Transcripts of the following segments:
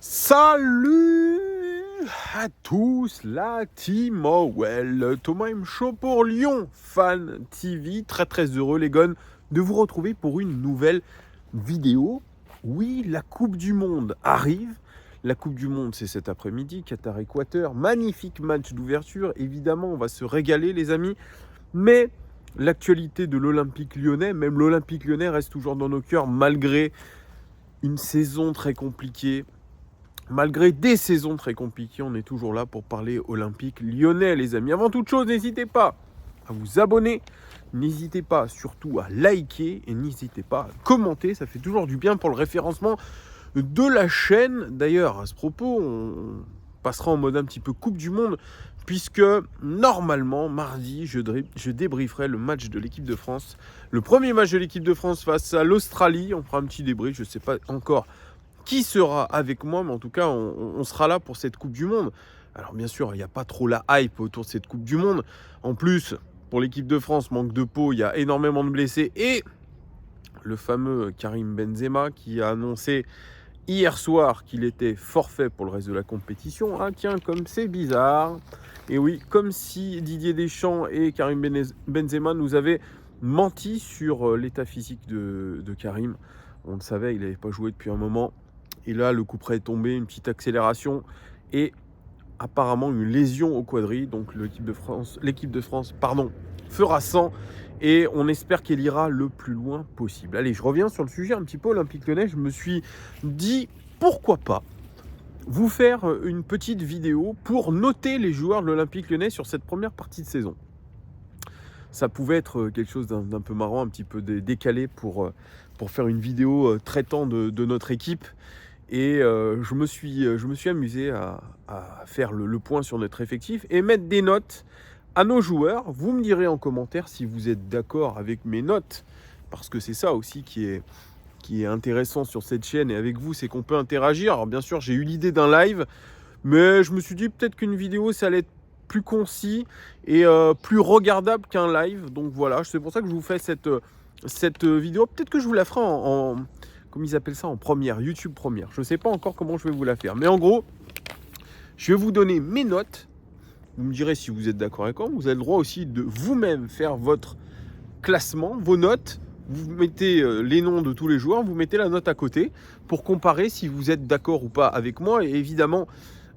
Salut à tous, la team Owell, Thomas M. Show pour Lyon Fan TV. Très heureux les gars de vous retrouver pour une nouvelle vidéo. Oui, la Coupe du Monde arrive. La Coupe du Monde, c'est cet après-midi, Qatar-Équateur. Magnifique match d'ouverture. Évidemment, on va se régaler les amis. Mais l'actualité de l'Olympique Lyonnais, même l'Olympique Lyonnais reste toujours dans nos cœurs malgré une saison très compliquée. Malgré des saisons très compliquées, on est toujours là pour parler Olympique Lyonnais, les amis. Avant toute chose, n'hésitez pas à vous abonner. N'hésitez pas surtout à liker et n'hésitez pas à commenter. Ça fait toujours du bien pour le référencement de la chaîne. D'ailleurs, à ce propos, on passera en mode un petit peu Coupe du Monde puisque normalement, mardi, je débrieferai le match de l'équipe de France. Le premier match de l'équipe de France face à l'Australie. On fera un petit débrief, je ne sais pas encore qui sera avec moi, mais en tout cas, on sera là pour cette Coupe du Monde. Alors bien sûr, il n'y a pas trop la hype autour de cette Coupe du Monde. En plus, pour l'équipe de France, manque de peau, il y a énormément de blessés. Et le fameux Karim Benzema qui a annoncé hier soir qu'il était forfait pour le reste de la compétition. Ah tiens, comme c'est bizarre. Et oui, comme si Didier Deschamps et Karim Benzema nous avaient menti sur l'état physique de Karim. On le savait, il n'avait pas joué depuis un moment. Et là, le coup près est tombé, une petite accélération et apparemment une lésion au quadri. Donc l'équipe de France, fera 100 et on espère qu'elle ira le plus loin possible. Allez, je reviens sur le sujet un petit peu Olympique Lyonnais. Je me suis dit, pourquoi pas vous faire une petite vidéo pour noter les joueurs de l'Olympique Lyonnais sur cette première partie de saison. Ça pouvait être quelque chose d'un peu marrant, un petit peu décalé pour faire une vidéo traitant de notre équipe. Et je me suis amusé à faire le point sur notre effectif et mettre des notes à nos joueurs. Vous me direz en commentaire si vous êtes d'accord avec mes notes, parce que c'est ça aussi qui est intéressant sur cette chaîne et avec vous, c'est qu'on peut interagir. Alors bien sûr, j'ai eu l'idée d'un live, mais je me suis dit peut-être qu'une vidéo, ça allait être plus concis et plus regardable qu'un live. Donc voilà, c'est pour ça que je vous fais cette vidéo. Peut-être que je vous la ferai comme ils appellent ça, en première, YouTube première. Je ne sais pas encore comment je vais vous la faire. Mais en gros, je vais vous donner mes notes. Vous me direz si vous êtes d'accord avec moi. Vous avez le droit aussi de vous-même faire votre classement, vos notes. Vous mettez les noms de tous les joueurs, vous mettez la note à côté pour comparer si vous êtes d'accord ou pas avec moi. Et évidemment,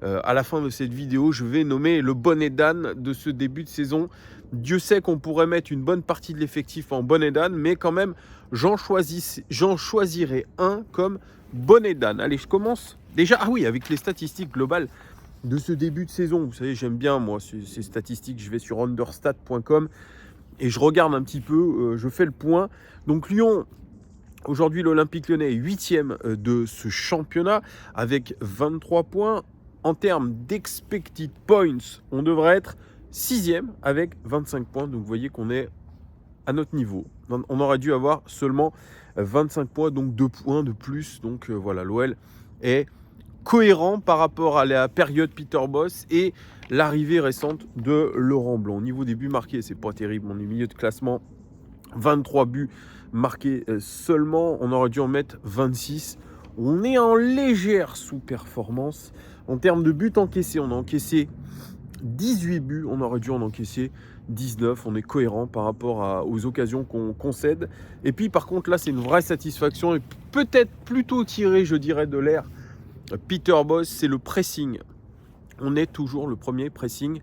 à la fin de cette vidéo, je vais nommer le bonnet d'âne de ce début de saison. Dieu sait qu'on pourrait mettre une bonne partie de l'effectif en bonnet d'âne, mais quand même, j'en choisirai un comme bonnet d'âne. Allez, je commence déjà, avec les statistiques globales de ce début de saison. Vous savez, j'aime bien, moi, ces statistiques. Je vais sur understat.com et je regarde un petit peu, je fais le point. Donc Lyon, aujourd'hui, l'Olympique Lyonnais est 8e de ce championnat avec 23 points. En termes d'expected points, on devrait être 6e avec 25 points. Donc vous voyez qu'on est à notre niveau. On aurait dû avoir seulement 25 points, donc 2 points de plus. Donc voilà, l'OL est cohérent par rapport à la période Peter Bosz et l'arrivée récente de Laurent Blanc. Au niveau des buts marqués, c'est pas terrible. On est milieu de classement, 23 buts marqués seulement. On aurait dû en mettre 26. On est en légère sous-performance. En termes de buts encaissés, on a encaissé 18 buts. On aurait dû en encaisser 19. On est cohérent par rapport aux occasions qu'on concède. Et puis par contre, là, c'est une vraie satisfaction et peut-être plutôt tiré, je dirais, de l'air Peter Bosz, c'est le pressing. On est toujours le premier pressing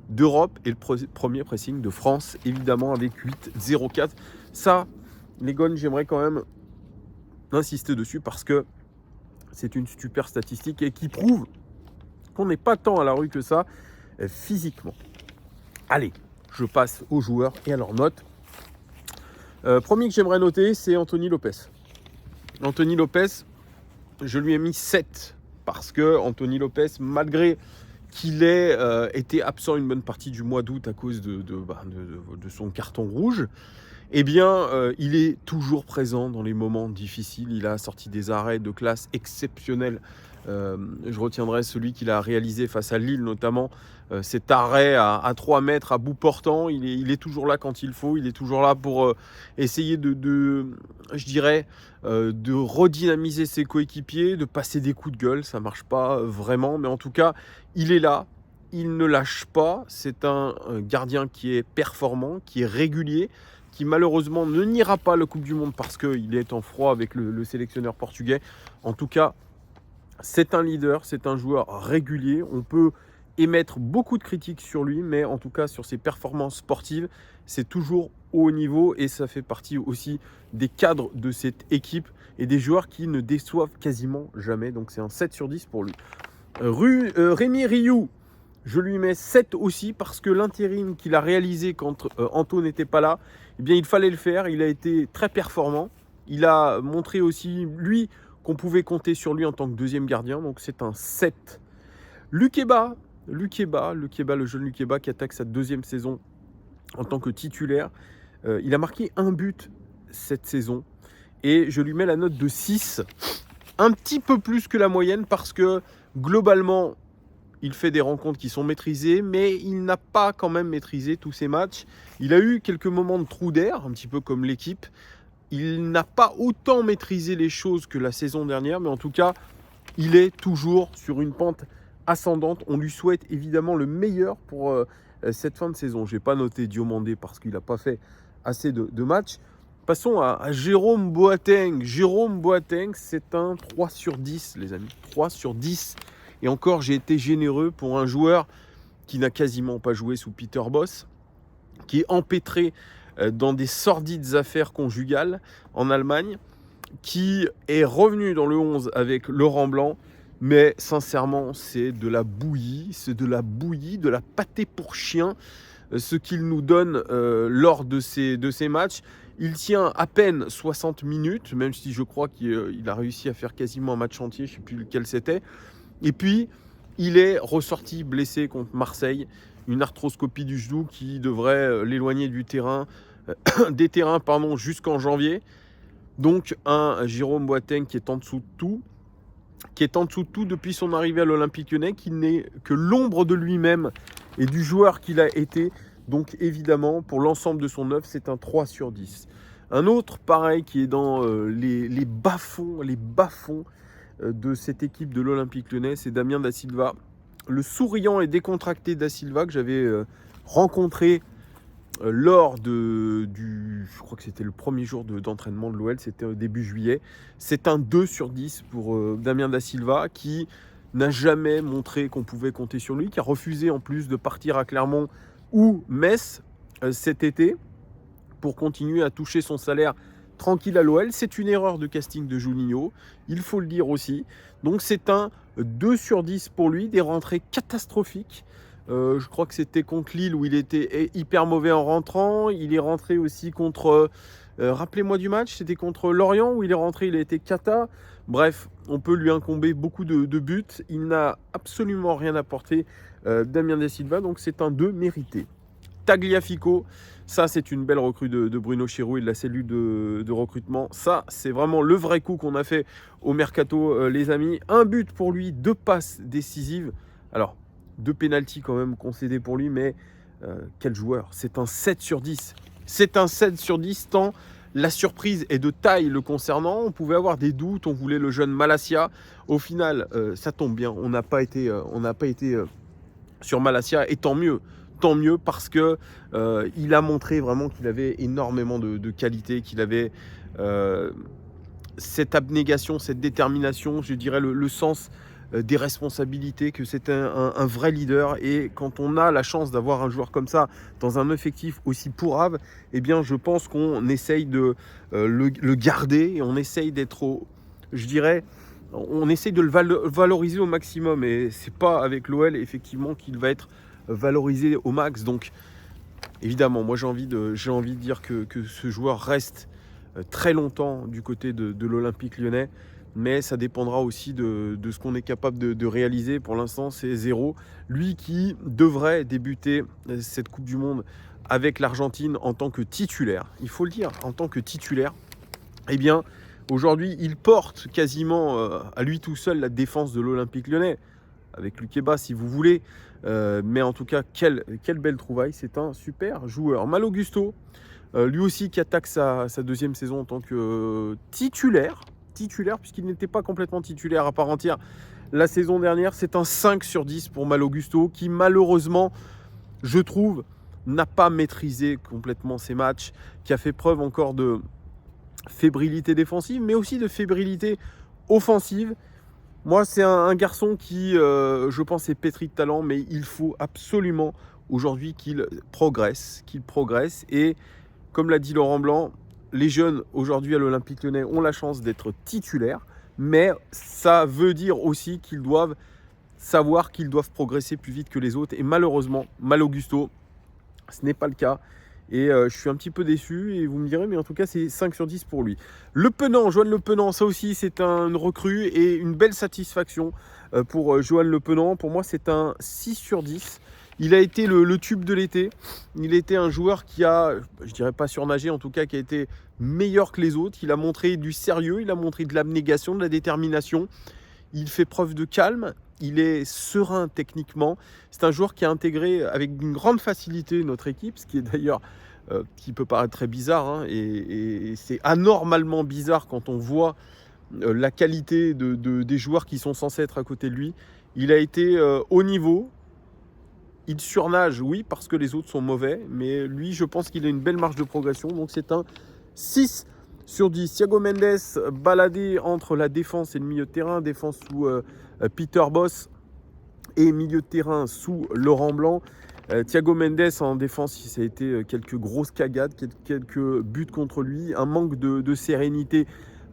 d'Europe et le premier pressing de France, évidemment, avec 8-0-4. Ça, les gars, j'aimerais quand même insister dessus parce que c'est une super statistique et qui prouve qu'on n'est pas tant à la rue que ça physiquement. Allez, je passe aux joueurs et à leurs notes. Premier que j'aimerais noter, c'est Anthony Lopes. Anthony Lopes, je lui ai mis 7 parce que Anthony Lopes, malgré qu'il ait été absent une bonne partie du mois d'août à cause de son carton rouge, eh bien, il est toujours présent dans les moments difficiles. Il a sorti des arrêts de classe exceptionnels. Je retiendrai celui qu'il a réalisé face à Lille, notamment cet arrêt à 3 mètres à bout portant. Il est toujours là quand il faut. Il est toujours là pour essayer je dirais, de redynamiser ses coéquipiers, de passer des coups de gueule. Ça ne marche pas vraiment, mais en tout cas, il est là. Il ne lâche pas. C'est un gardien qui est performant, qui est régulier, qui malheureusement ne niera pas la Coupe du Monde parce qu'il est en froid avec le sélectionneur portugais. En tout cas, c'est un leader, c'est un joueur régulier. On peut émettre beaucoup de critiques sur lui, mais en tout cas sur ses performances sportives, c'est toujours au haut niveau et ça fait partie aussi des cadres de cette équipe et des joueurs qui ne déçoivent quasiment jamais. Donc c'est un 7 sur 10 pour lui. Rémi Rioux, je lui mets 7 aussi parce que l'intérim qu'il a réalisé quand Anto n'était pas là, eh bien, il fallait le faire. Il a été très performant. Il a montré aussi, lui, qu'on pouvait compter sur lui en tant que deuxième gardien. Donc, c'est un 7. Lukeba, le jeune Lukeba qui attaque sa deuxième saison en tant que titulaire. Il a marqué un but cette saison. Et je lui mets la note de 6. Un petit peu plus que la moyenne parce que, globalement, il fait des rencontres qui sont maîtrisées, mais il n'a pas quand même maîtrisé tous ses matchs. Il a eu quelques moments de trou d'air, un petit peu comme l'équipe. Il n'a pas autant maîtrisé les choses que la saison dernière, mais en tout cas, il est toujours sur une pente ascendante. On lui souhaite évidemment le meilleur pour cette fin de saison. Je n'ai pas noté Diomandé parce qu'il n'a pas fait assez de matchs. Passons à Jérôme Boateng. Jérôme Boateng, c'est un 3 sur 10, les amis. 3 sur 10. Et encore, j'ai été généreux pour un joueur qui n'a quasiment pas joué sous Peter Bosz, qui est empêtré dans des sordides affaires conjugales en Allemagne, qui est revenu dans le 11 avec Laurent Blanc. Mais sincèrement, c'est de la bouillie, de la pâtée pour chien, ce qu'il nous donne lors de ces matchs. Il tient à peine 60 minutes, même si je crois qu'il a réussi à faire quasiment un match entier, je ne sais plus lequel c'était. Et puis, il est ressorti blessé contre Marseille, une arthroscopie du genou qui devrait l'éloigner des terrains jusqu'en janvier. Donc, un Jérôme Boateng qui est en dessous de tout, depuis son arrivée à l'Olympique Lyonnais, qui n'est que l'ombre de lui-même et du joueur qu'il a été. Donc, évidemment, pour l'ensemble de son œuvre, c'est un 3 sur 10. Un autre, pareil, qui est dans les bas-fonds, de cette équipe de l'Olympique Lyonnais, c'est Damien Da Silva, le souriant et décontracté Da Silva que j'avais rencontré lors je crois que c'était le premier jour d'entraînement de l'OL, c'était au début juillet. C'est un 2 sur 10 pour Damien Da Silva qui n'a jamais montré qu'on pouvait compter sur lui, qui a refusé en plus de partir à Clermont ou Metz cet été pour continuer à toucher son salaire tranquille à l'OL. C'est une erreur de casting de Juninho, il faut le dire aussi. Donc c'est un 2 sur 10 pour lui, des rentrées catastrophiques. Je crois que c'était contre Lille où il était hyper mauvais en rentrant. Il est rentré aussi contre, rappelez-moi du match, c'était contre Lorient où il est rentré, il a été cata. Bref, on peut lui incomber beaucoup de buts. Il n'a absolument rien apporté, Damien Da Silva, donc c'est un 2 mérité. Tagliafico, ça c'est une belle recrue de Bruno Chéroux et de la cellule de recrutement. Ça c'est vraiment le vrai coup qu'on a fait au mercato, les amis. Un but pour lui, 2 passes décisives. Alors, 2 pénaltys quand même concédés pour lui, mais quel joueur. C'est un 7 sur 10. C'est un 7 sur 10 tant la surprise est de taille le concernant. On pouvait avoir des doutes, on voulait le jeune Malacia. Au final, ça tombe bien, on n'a pas été sur Malacia et tant mieux. Tant mieux parce que il a montré vraiment qu'il avait énormément de qualité, qu'il avait cette abnégation, cette détermination, je dirais le sens des responsabilités, que c'était un vrai leader. Et quand on a la chance d'avoir un joueur comme ça dans un effectif aussi pourrave, eh bien je pense qu'on essaye de le garder et on essaye d'être on essaye de le valoriser au maximum. Et c'est pas avec l'OL effectivement qu'il va être valorisé au max. Donc évidemment, moi j'ai envie de dire que ce joueur reste très longtemps du côté de l'Olympique Lyonnais, mais ça dépendra aussi de ce qu'on est capable de réaliser. Pour l'instant, c'est 0. Lui qui devrait débuter cette Coupe du Monde avec l'Argentine en tant que titulaire. Il faut le dire, en tant que titulaire. Eh bien, aujourd'hui, il porte quasiment à lui tout seul la défense de l'Olympique Lyonnais, avec Lukeba si vous voulez. Mais en tout cas, quelle belle trouvaille. C'est un super joueur. Malo Gusto, lui aussi qui attaque sa deuxième saison en tant que titulaire, puisqu'il n'était pas complètement titulaire à part entière la saison dernière. C'est un 5 sur 10 pour Malo Gusto, qui malheureusement, je trouve, n'a pas maîtrisé complètement ses matchs, qui a fait preuve encore de fébrilité défensive, mais aussi de fébrilité offensive. Moi, c'est un garçon qui, je pense, est pétri de talent, mais il faut absolument aujourd'hui qu'il progresse. Et comme l'a dit Laurent Blanc, les jeunes aujourd'hui à l'Olympique Lyonnais ont la chance d'être titulaires, mais ça veut dire aussi qu'ils doivent savoir qu'ils doivent progresser plus vite que les autres. Et malheureusement, Malo Gusto, ce n'est pas le cas. Et je suis un petit peu déçu, et vous me direz, mais en tout cas, c'est 5 sur 10 pour lui. Le Penant, Johan Le Penant, ça aussi, c'est une recrue et une belle satisfaction pour Johan Le Penant. Pour moi, c'est un 6 sur 10. Il a été le tube de l'été. Il était un joueur qui a, je dirais pas surnagé, en tout cas, qui a été meilleur que les autres. Il a montré du sérieux, il a montré de l'abnégation, de la détermination. Il fait preuve de calme. Il est serein techniquement. C'est un joueur qui a intégré avec une grande facilité notre équipe, ce qui est d'ailleurs qui peut paraître très bizarre, hein, et c'est anormalement bizarre quand on voit la qualité des joueurs qui sont censés être à côté de lui. Il a été haut niveau. Il surnage, oui, parce que les autres sont mauvais, mais lui, je pense qu'il a une belle marge de progression. Donc c'est un 6 sur 10. Thiago Mendes, baladé entre la défense et le milieu de terrain, défense sous Peter Bosz et milieu de terrain sous Laurent Blanc. Thiago Mendes en défense, ça a été quelques grosses cagades, quelques buts contre lui, un manque de sérénité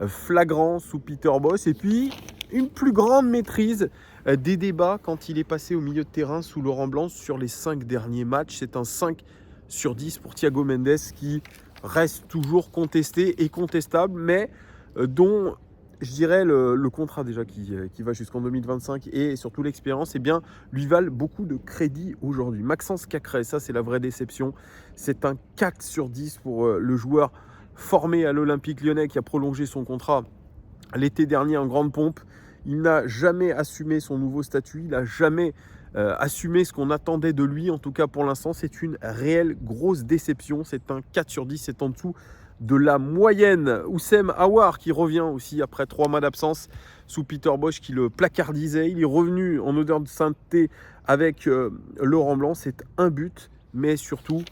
flagrant sous Peter Bosz, et puis une plus grande maîtrise des débats quand il est passé au milieu de terrain sous Laurent Blanc sur les 5 derniers matchs. C'est un 5 sur 10 pour Thiago Mendes, qui reste toujours contesté et contestable, mais dont je dirais le contrat déjà qui va jusqu'en 2025 et surtout l'expérience, eh bien, lui valent beaucoup de crédit aujourd'hui. Maxence Cacré, ça c'est la vraie déception. C'est un 4 sur 10 pour le joueur formé à l'Olympique Lyonnais qui a prolongé son contrat l'été dernier en grande pompe. Il n'a jamais assumé son nouveau statut, il n'a jamais assumé ce qu'on attendait de lui. En tout cas pour l'instant, c'est une réelle grosse déception. C'est un 4 sur 10, c'est en dessous de la moyenne. Oussem Aouar qui revient aussi après 3 mois d'absence sous Peter Bosz qui le placardisait. Il est revenu en odeur de sainteté avec Laurent Blanc. C'est un but, mais surtout,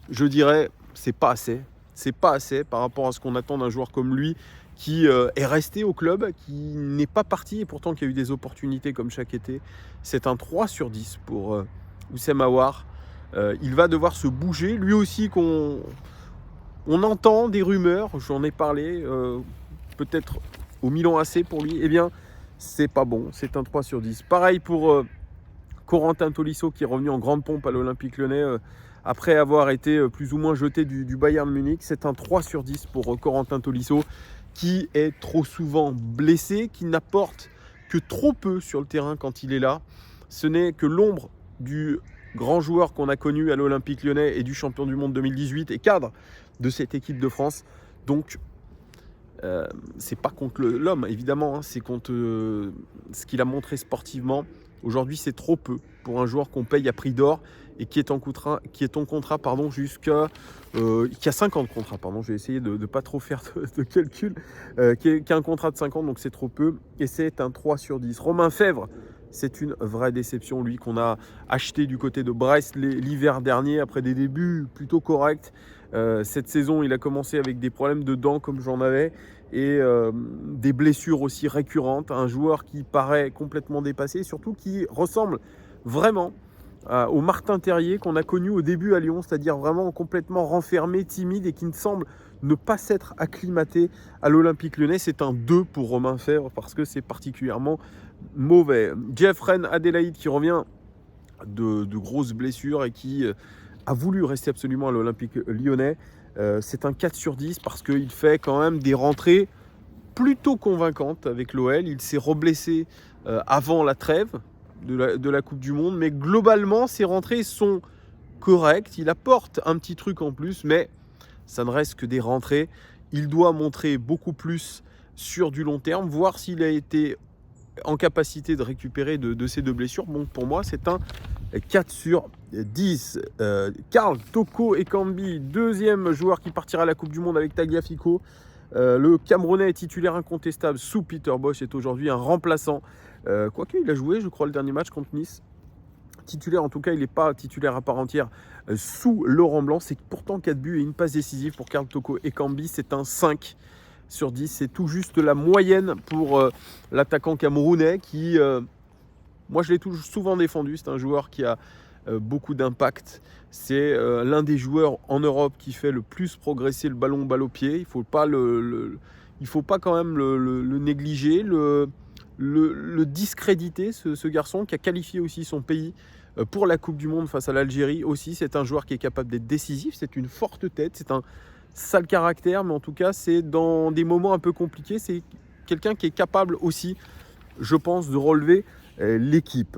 je dirais, c'est pas assez. C'est pas assez par rapport à ce qu'on attend d'un joueur comme lui, qui est resté au club, qui n'est pas parti et pourtant qui a eu des opportunités comme chaque été. C'est un 3 sur 10 pour Oussem Aouar. Il va devoir se bouger. Lui aussi, on entend des rumeurs, j'en ai parlé, peut-être au Milan AC pour lui. Eh bien, c'est pas bon, c'est un 3 sur 10. Pareil pour Corentin Tolisso qui est revenu en grande pompe à l'Olympique Lyonnais après avoir été plus ou moins jeté du Bayern Munich. C'est un 3 sur 10 pour Corentin Tolisso, qui est trop souvent blessé, qui n'apporte que trop peu sur le terrain quand il est là. Ce n'est que l'ombre du grand joueur qu'on a connu à l'Olympique Lyonnais et du champion du monde 2018 et cadre de cette équipe de France. Donc, c'est pas contre l'homme, évidemment, hein, c'est contre ce qu'il a montré sportivement. Aujourd'hui, c'est trop peu pour un joueur qu'on paye à prix d'or et qui est en contrat, jusqu'à... qui a 5 ans de contrat, pardon, je vais essayer de ne pas trop faire de calcul, qui a un contrat de 5 ans, donc c'est trop peu, et c'est un 3 sur 10. Romain Fèvre, c'est une vraie déception, lui qu'on a acheté du côté de Brest l'hiver dernier, après des débuts plutôt corrects. Cette saison, il a commencé avec des problèmes de dents comme j'en avais, et des blessures aussi récurrentes. Un joueur qui paraît complètement dépassé, surtout qui ressemble vraiment au Martin Terrier qu'on a connu au début à Lyon, c'est-à-dire vraiment complètement renfermé, timide, et qui ne semble ne pas s'être acclimaté à l'Olympique Lyonnais. C'est un 2 pour Romain Fèvre parce que c'est particulièrement mauvais. Jeffren Adélaïde qui revient de grosses blessures et qui a voulu rester absolument à l'Olympique Lyonnais. C'est un 4 sur 10 parce qu'il fait quand même des rentrées plutôt convaincantes avec l'OL. Il s'est reblessé avant la trêve de la Coupe du Monde, mais globalement, ses rentrées sont correct, il apporte un petit truc en plus, mais ça ne reste que des rentrées. Il doit montrer beaucoup plus sur du long terme, voir s'il a été en capacité de récupérer de ces 2 blessures. Bon, pour moi, c'est un 4 sur 10. Karl Toko Ekambi, deuxième joueur qui partira à la Coupe du Monde avec Tagliafico. Le Camerounais titulaire incontestable sous Peter Bosz est aujourd'hui un remplaçant. Quoique, il a joué, je crois, le dernier match contre Nice. Titulaire, en tout cas, il n'est pas titulaire à part entière sous Laurent Blanc. C'est pourtant 4 buts et une passe décisive pour Karl Toko Ekambi. C'est un 5 sur 10. C'est tout juste la moyenne pour l'attaquant camerounais qui, moi, je l'ai souvent défendu. C'est un joueur qui a beaucoup d'impact. C'est l'un des joueurs en Europe qui fait le plus progresser le ballon balle au pied. Il ne faut pas quand même le négliger, le discréditer, ce garçon qui a qualifié aussi son pays pour la Coupe du Monde face à l'Algérie aussi. C'est un joueur qui est capable d'être décisif, c'est une forte tête, c'est un sale caractère, mais en tout cas c'est dans des moments un peu compliqués, c'est quelqu'un qui est capable aussi, je pense, de relever l'équipe.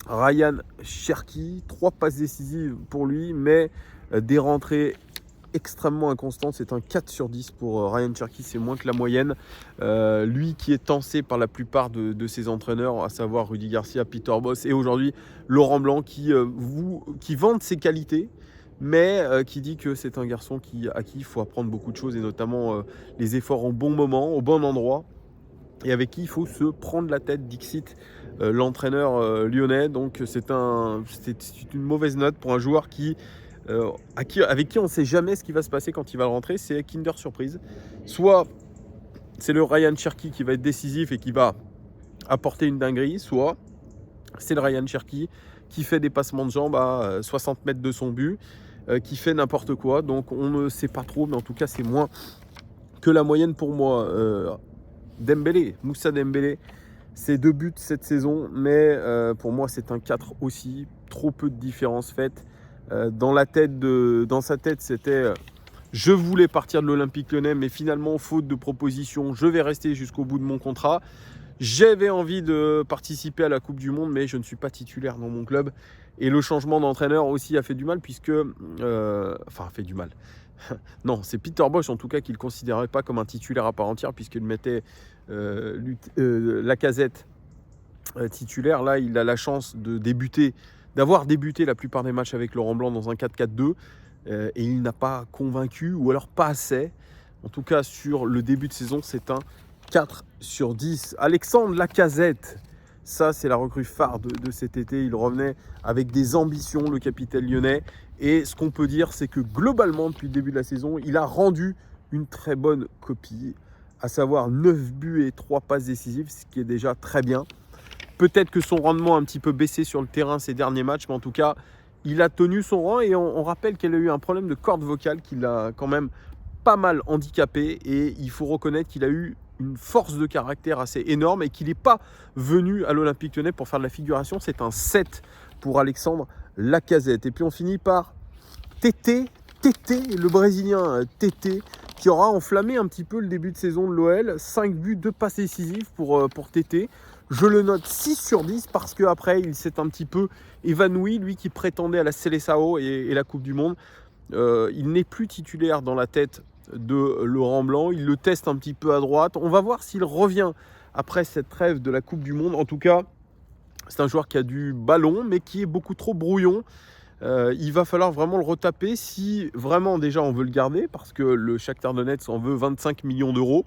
Ryan Cherki, 3 passes décisives pour lui, mais des rentrées extrêmement inconstantes. C'est un 4 sur 10 pour Ryan Cherki, c'est moins que la moyenne. Lui qui est tensé par la plupart de ses entraîneurs, à savoir Rudy Garcia, Peter Bosz et aujourd'hui Laurent Blanc qui vante ses qualités, mais qui dit que c'est un garçon à qui il faut apprendre beaucoup de choses, et notamment les efforts au bon moment, au bon endroit, et avec qui il faut se prendre la tête, Dixit, l'entraîneur lyonnais. Donc c'est une mauvaise note pour un joueur avec qui on ne sait jamais ce qui va se passer quand il va rentrer. C'est Kinder Surprise. Soit c'est le Ryan Cherki qui va être décisif et qui va apporter une dinguerie, soit c'est le Ryan Cherki qui fait des passements de jambes à 60 mètres de son but, qui fait n'importe quoi. Donc on ne sait pas trop, mais en tout cas c'est moins que la moyenne pour moi. Moussa Dembélé, c'est 2 buts cette saison, mais pour moi c'est un 4 aussi. Trop peu de différence faite. Dans sa tête, c'était je voulais partir de l'Olympique Lyonnais, mais finalement, faute de proposition, je vais rester jusqu'au bout de mon contrat. J'avais envie de participer à la Coupe du Monde, mais je ne suis pas titulaire dans mon club. Et le changement d'entraîneur aussi a fait du mal, fait du mal. Non, c'est Peter Bosz en tout cas qui ne le considérait pas comme un titulaire à part entière, puisqu'il mettait Lacazette titulaire. Là, il a la chance d'avoir débuté la plupart des matchs avec Laurent Blanc dans un 4-4-2, et il n'a pas convaincu, ou alors pas assez. En tout cas, sur le début de saison, c'est un 4 sur 10. Alexandre Lacazette, ça c'est la recrue phare de cet été. Il revenait avec des ambitions, le capitaine lyonnais. Et ce qu'on peut dire, c'est que globalement, depuis le début de la saison, il a rendu une très bonne copie, à savoir 9 buts et 3 passes décisives, ce qui est déjà très bien. Peut-être que son rendement a un petit peu baissé sur le terrain ces derniers matchs, mais en tout cas, il a tenu son rang. Et on rappelle qu'il a eu un problème de corde vocale qui l'a quand même pas mal handicapé. Et il faut reconnaître qu'il a eu une force de caractère assez énorme et qu'il n'est pas venu à l'Olympique Lyonnais pour faire de la figuration. C'est un 7 pour Alexandre Lacazette. Et puis on finit par Tété, le Brésilien Tété, qui aura enflammé un petit peu le début de saison de l'OL. 5 buts, 2 passes décisives pour Tété. Je le note 6 sur 10 parce qu'après, il s'est un petit peu évanoui, lui qui prétendait à la Seleção et la Coupe du Monde. Il n'est plus titulaire dans la tête de Laurent Blanc. Il le teste un petit peu à droite. On va voir s'il revient après cette trêve de la Coupe du Monde. En tout cas, c'est un joueur qui a du ballon, mais qui est beaucoup trop brouillon. Il va falloir vraiment le retaper si vraiment déjà on veut le garder, parce que le Shakhtar Donetsk en veut 25 millions d'euros.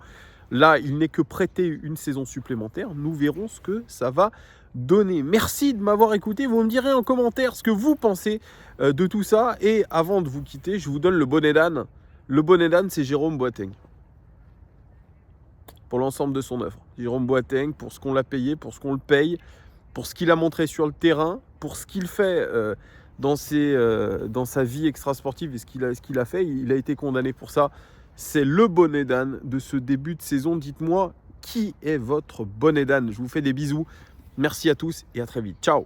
Là, il n'est que prêté une saison supplémentaire. Nous verrons ce que ça va donner. Merci de m'avoir écouté. Vous me direz en commentaire ce que vous pensez de tout ça. Et avant de vous quitter, je vous donne le bonnet d'âne. Le bonnet d'âne, c'est Jérôme Boateng. Pour l'ensemble de son œuvre. Jérôme Boateng, pour ce qu'on l'a payé, pour ce qu'on le paye, pour ce qu'il a montré sur le terrain, pour ce qu'il fait dans sa vie extrasportive et ce qu'il a fait. Il a été condamné pour ça. C'est le bonnet d'âne de ce début de saison. Dites-moi qui est votre bonnet d'âne. Je vous fais des bisous. Merci à tous et à très vite. Ciao.